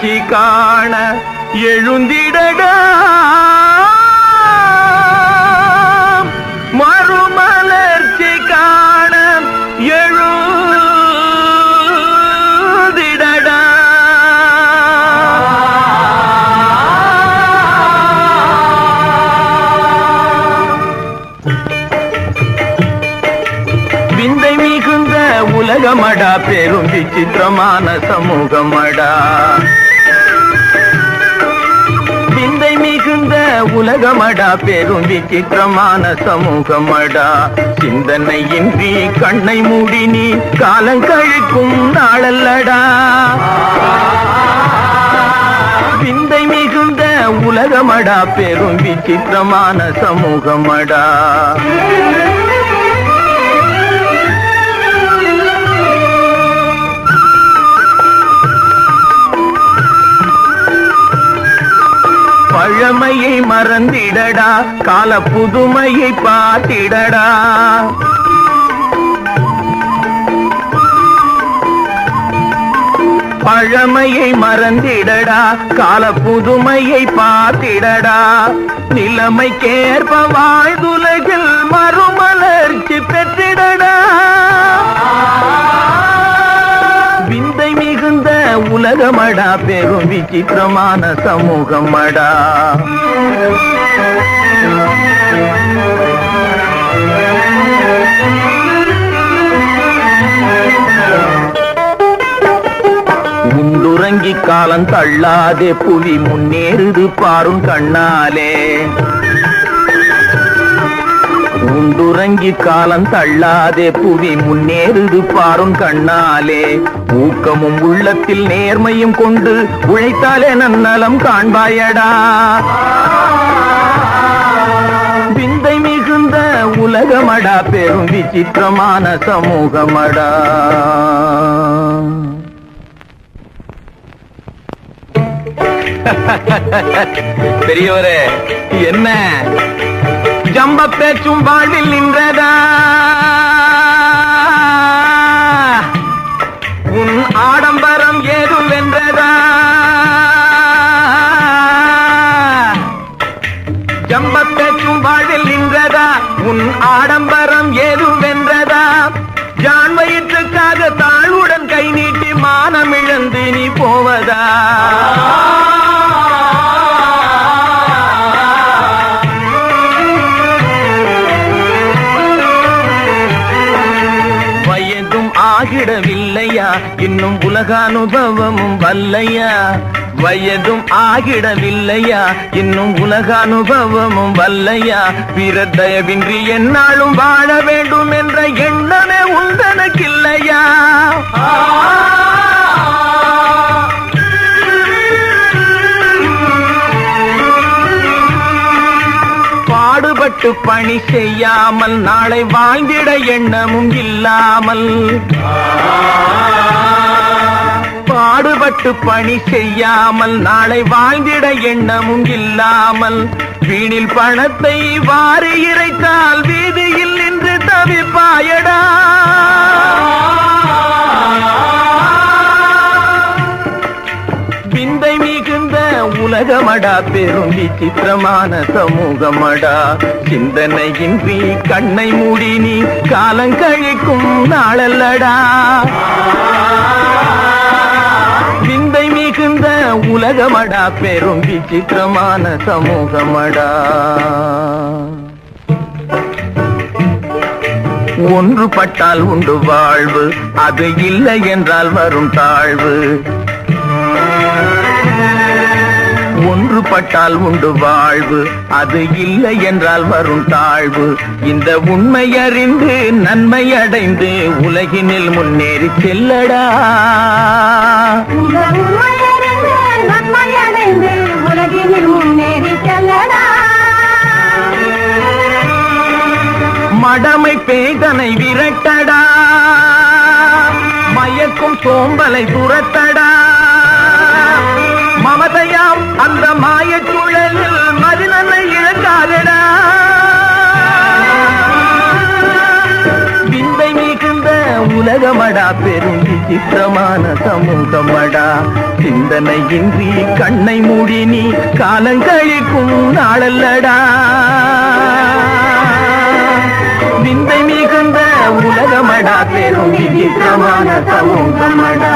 மறுமலர்ச்சி காண எழுந்திடடா மறுமலர்ச்சி காண எழுந்திடடா விந்தை மிகுந்த உலகமடா பெரும் விசித்திரமான சமூகமடா விந்தை மிகுந்த உலகமடா பெரும் விசித்திரமான சமூகமடா சிந்தனையின்றி கண்ணை மூடி நீ காலங்கழிக்கும் நாளல்லடா விந்தை மிகுந்த உலகமடா பெரும் விசித்திரமான சமூகமடா பழமையை மறந்திடடா கால புதுமையை பார்த்திடடா பழமையை மறந்திடடா கால புதுமையை பார்த்திடடா நிலைமைக்கேற்ப வாழ்துலகில் மறுமலர்ச்சி பெற்றிடடா விந்தை மிகுந்த உலகமடா பெரும் விசித்திரமான சமூகமடா உண்டுறங்கி காலம் தள்ளாதே புலி முன்னேறுது பாரும் கண்ணாலே உண்டுறங்கி காலம் தள்ளாதே புவி முன்னேறுது பாரும் கண்ணாலே ஊக்கமும் உள்ளத்தில் நேர்மையும் கொண்டு உழைத்தாலே நன்னலம் காண்பாயடா விந்தை மிகுந்த உலகமடா பெரும் விசித்திரமான சமூகமடா பெரியவரே என்ன ஜம்ப பேச்சும் வாழ்வில் நின்றதா உன் ஆடம்பரம் ஏதும் வென்றதா ஜம்ப பேச்சும் வாழ்வில் நின்றதா உன் ஆடம்பரம் ஏதும் வென்றதா ஜான் வயிற்றுக்காக தாழ்வுடன் கை நீட்டி மானம் இழந்து நீ போவதா ஆகிடவில்லையா இன்னும் உலக அனுபவமும் வல்லையா வயதும் ஆகிடவில்லையா இன்னும் உலக அனுபவமும் வல்லையா பிறர் தயவின்றி எந்நாளும் வாழ வேண்டும் என்ற எண்ணமே உந்தனக்கில்லையா பாடுபட்டு பணி செய்யாமல் நாளை வாழ்ந்திட எண்ணமும் இல்லாமல் பாடுபட்டு பணி செய்யாமல் நாளை வாழ்ந்திட எண்ணமும் இல்லாமல் வீணில் பணத்தை வாரி இறைத்தால் வீதியில் நின்று தவிப்பாயடா விந்தை மிகுந்த உலகமடா பெரும் விசித்திரமான சமூகமடா சிந்தனையின்றி கண்ணை மூடி நீ காலங்கழிக்கும் நாளல்லடா விந்தை மிகுந்த உலகமடா பெரும் விசித்திரமான சமூகமடா ஒன்றுபட்டால் உண்டு வாழ்வு அது இல்லை என்றால் வரும் தாழ்வு ஒன்றுபட்டால் உண்டு வாழ்வு அது இல்லை என்றால் வரும் தாழ்வு இந்த உண்மை அறிந்து நன்மை அடைந்து உலகினில் முன்னேறி செல்லடா மடமை பேதனை விரட்டடா மயக்கும் சோம்பலை துரத்தடா மமதையாம் அந்த மாயச் சூழலில் மதிநன்மை இழக்காதடா விந்தை மிகுந்த உலகமடா பெரும் விசித்திரமான சமூகமடா. சிந்தனையின்றி கண்ணை மூடி நீ காலங்கழிக்கும் நாளல்லடா. விந்தை மிகுந்த உலகமடா, பெரும் விசித்திரமான சமூகமடா.